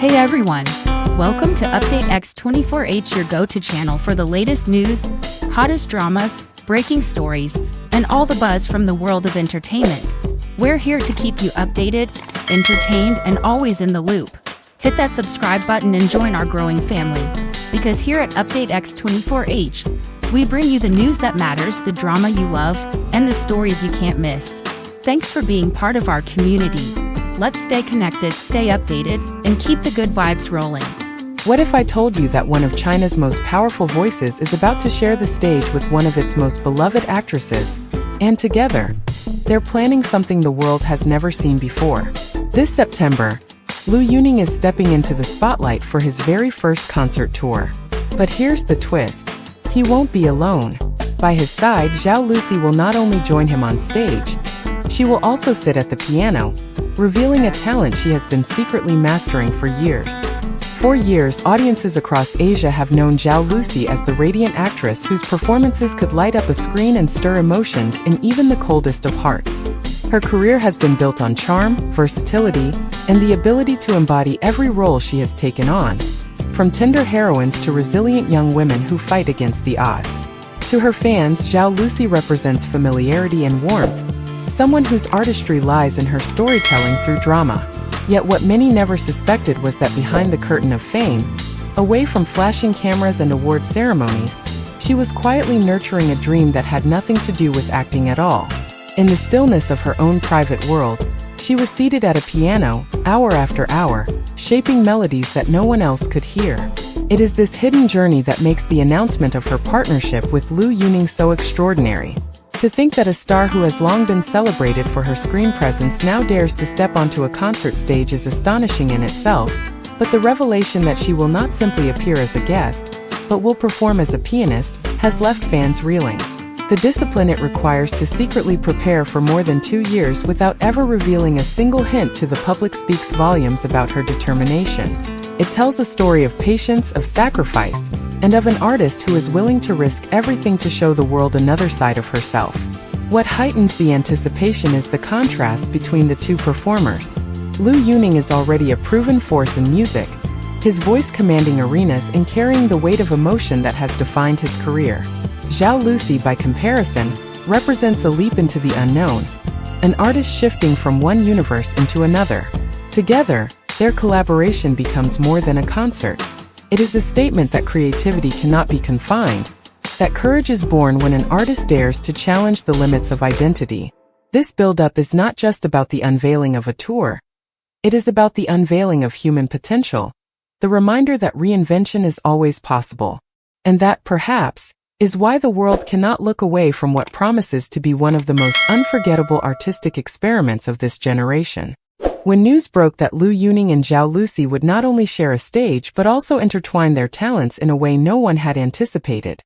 Hey everyone! Welcome to Update X24H, your go-to channel for the latest news, hottest dramas, breaking stories, and all the buzz from the world of entertainment. We're here to keep you updated, entertained, and always in the loop. Hit that subscribe button and join our growing family. Because here at Update X24H, we bring you the news that matters, the drama you love, and the stories you can't miss. Thanks for being part of our community. Let's stay connected, stay updated, and keep the good vibes rolling. What if I told you that one of China's most powerful voices is about to share the stage with one of its most beloved actresses? And together, they're planning something the world has never seen before. This September, Liu Yuning is stepping into the spotlight for his very first concert tour. But here's the twist. He won't be alone. By his side, Zhao Lusi will not only join him on stage, she will also sit at the piano, revealing a talent she has been secretly mastering for years. For years, audiences across Asia have known Zhao Lusi as the radiant actress whose performances could light up a screen and stir emotions in even the coldest of hearts. Her career has been built on charm, versatility, and the ability to embody every role she has taken on, from tender heroines to resilient young women who fight against the odds. To her fans, Zhao Lusi represents familiarity and warmth, someone whose artistry lies in her storytelling through drama. Yet what many never suspected was that behind the curtain of fame, away from flashing cameras and award ceremonies, she was quietly nurturing a dream that had nothing to do with acting at all. In the stillness of her own private world, she was seated at a piano, hour after hour, shaping melodies that no one else could hear. It is this hidden journey that makes the announcement of her partnership with Liu Yuning so extraordinary. To think that a star who has long been celebrated for her screen presence now dares to step onto a concert stage is astonishing in itself, but the revelation that she will not simply appear as a guest, but will perform as a pianist, has left fans reeling. The discipline it requires to secretly prepare for more than 2 years without ever revealing a single hint to the public speaks volumes about her determination. It tells a story of patience, of sacrifice, and of an artist who is willing to risk everything to show the world another side of herself. What heightens the anticipation is the contrast between the two performers. Liu Yuning is already a proven force in music, his voice commanding arenas and carrying the weight of emotion that has defined his career. Zhao Lusi, by comparison, represents a leap into the unknown, an artist shifting from one universe into another. Together, their collaboration becomes more than a concert. It is a statement that creativity cannot be confined, that courage is born when an artist dares to challenge the limits of identity. This build-up is not just about the unveiling of a tour. It is about the unveiling of human potential, the reminder that reinvention is always possible. And that, perhaps, is why the world cannot look away from what promises to be one of the most unforgettable artistic experiments of this generation. When news broke that Liu Yuning and Zhao Lusi would not only share a stage but also intertwine their talents in a way no one had anticipated,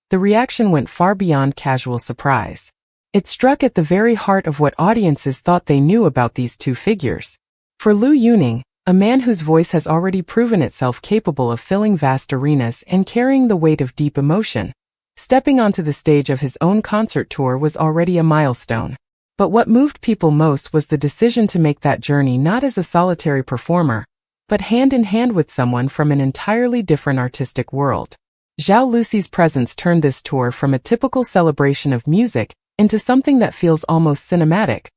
the reaction went far beyond casual surprise. It struck at the very heart of what audiences thought they knew about these two figures. For Liu Yuning, a man whose voice has already proven itself capable of filling vast arenas and carrying the weight of deep emotion, stepping onto the stage of his own concert tour was already a milestone. But what moved people most was the decision to make that journey not as a solitary performer, but hand in hand with someone from an entirely different artistic world. Zhao Lusi's presence turned this tour from a typical celebration of music into something that feels almost cinematic,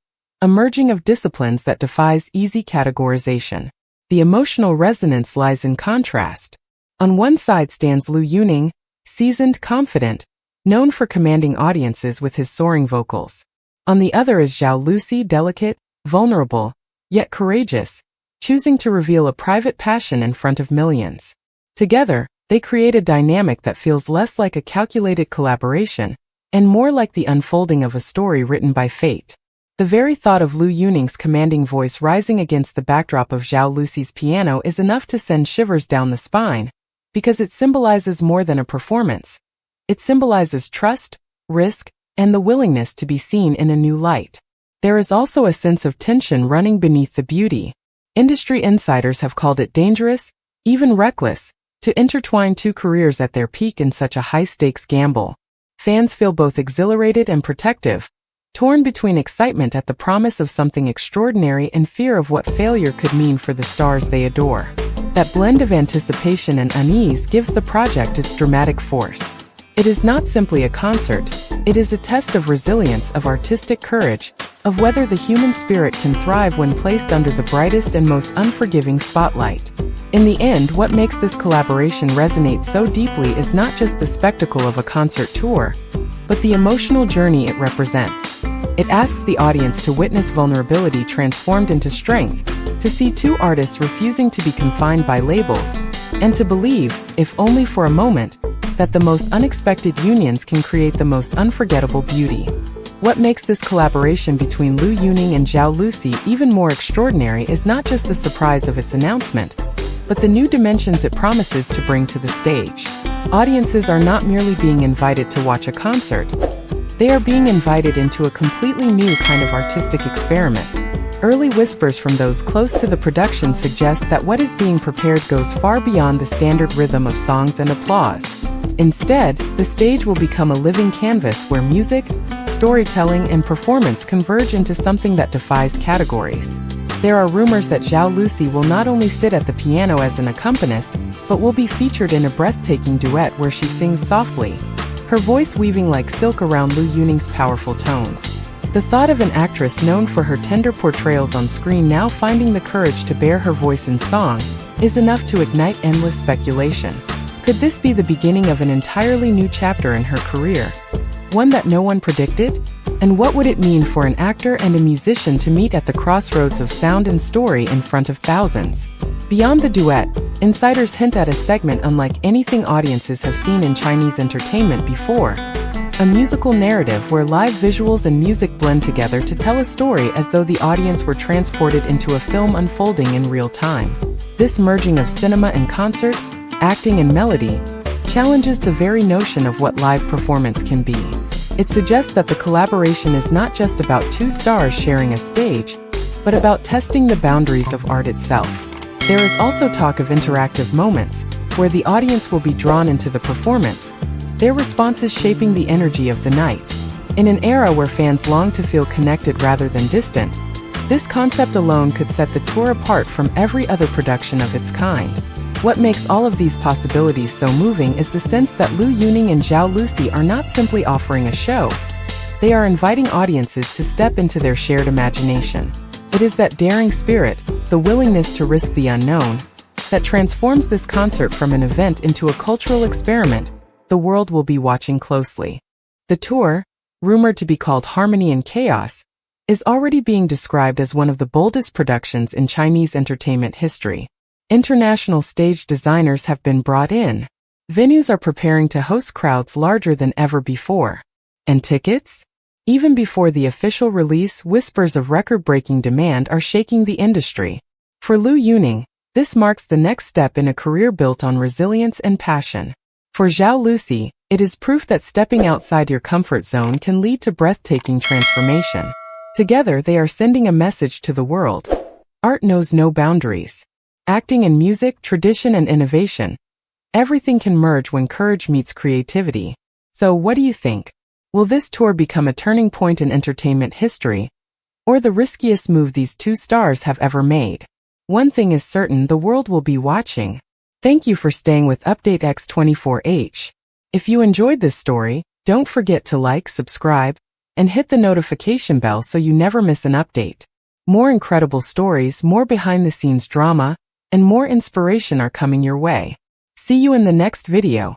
a merging of disciplines that defies easy categorization. The emotional resonance lies in contrast. On one side stands Liu Yuning, seasoned, confident, known for commanding audiences with his soaring vocals. On the other is Zhao Lusi, delicate, vulnerable, yet courageous, choosing to reveal a private passion in front of millions. Together, they create a dynamic that feels less like a calculated collaboration and more like the unfolding of a story written by fate. The very thought of Liu Yuning's commanding voice rising against the backdrop of Zhao Lusi's piano is enough to send shivers down the spine, because it symbolizes more than a performance. It symbolizes trust, risk, and the willingness to be seen in a new light. There is also a sense of tension running beneath the beauty. Industry insiders have called it dangerous, even reckless, to intertwine two careers at their peak in such a high-stakes gamble. Fans feel both exhilarated and protective, torn between excitement at the promise of something extraordinary and fear of what failure could mean for the stars they adore. That blend of anticipation and unease gives the project its dramatic force. It is not simply a concert, it is a test of resilience, of artistic courage, of whether the human spirit can thrive when placed under the brightest and most unforgiving spotlight. In the end, what makes this collaboration resonate so deeply is not just the spectacle of a concert tour, but the emotional journey it represents. It asks the audience to witness vulnerability transformed into strength, to see two artists refusing to be confined by labels, and to believe, if only for a moment, that the most unexpected unions can create the most unforgettable beauty. What makes this collaboration between Liu Yuning and Zhao Lusi even more extraordinary is not just the surprise of its announcement, but the new dimensions it promises to bring to the stage. Audiences are not merely being invited to watch a concert, they are being invited into a completely new kind of artistic experiment. Early whispers from those close to the production suggest that what is being prepared goes far beyond the standard rhythm of songs and applause. Instead, the stage will become a living canvas where music, storytelling, and performance converge into something that defies categories. There are rumors that Zhao Lusi will not only sit at the piano as an accompanist, but will be featured in a breathtaking duet where she sings softly, her voice weaving like silk around Liu Yuning's powerful tones. The thought of an actress known for her tender portrayals on screen now finding the courage to bear her voice in song is enough to ignite endless speculation. Could this be the beginning of an entirely new chapter in her career? One that no one predicted? And what would it mean for an actor and a musician to meet at the crossroads of sound and story in front of thousands? Beyond the duet, insiders hint at a segment unlike anything audiences have seen in Chinese entertainment before. A musical narrative where live visuals and music blend together to tell a story as though the audience were transported into a film unfolding in real time. This merging of cinema and concert, acting and melody, challenges the very notion of what live performance can be. It suggests that the collaboration is not just about two stars sharing a stage, but about testing the boundaries of art itself. There is also talk of interactive moments, where the audience will be drawn into the performance, their responses shaping the energy of the night. In an era where fans long to feel connected rather than distant, this concept alone could set the tour apart from every other production of its kind. What makes all of these possibilities so moving is the sense that Liu Yuning and Zhao Lusi are not simply offering a show. They are inviting audiences to step into their shared imagination. It is that daring spirit, the willingness to risk the unknown, that transforms this concert from an event into a cultural experiment the world will be watching closely. The tour, rumored to be called Harmony and Chaos, is already being described as one of the boldest productions in Chinese entertainment history. International stage designers have been brought in. Venues are preparing to host crowds larger than ever before. And tickets? Even before the official release, whispers of record-breaking demand are shaking the industry. For Liu Yuning, this marks the next step in a career built on resilience and passion. For Zhao Lusi, it is proof that stepping outside your comfort zone can lead to breathtaking transformation. Together, they are sending a message to the world. Art knows no boundaries. Acting and music, tradition and innovation. Everything can merge when courage meets creativity. So what do you think? Will this tour become a turning point in entertainment history, or the riskiest move these two stars have ever made? One thing is certain, the world will be watching. Thank you for staying with Update X24H. If you enjoyed this story, don't forget to like, subscribe, and hit the notification bell so you never miss an update. More incredible stories, more behind-the-scenes drama, and more inspiration are coming your way. See you in the next video.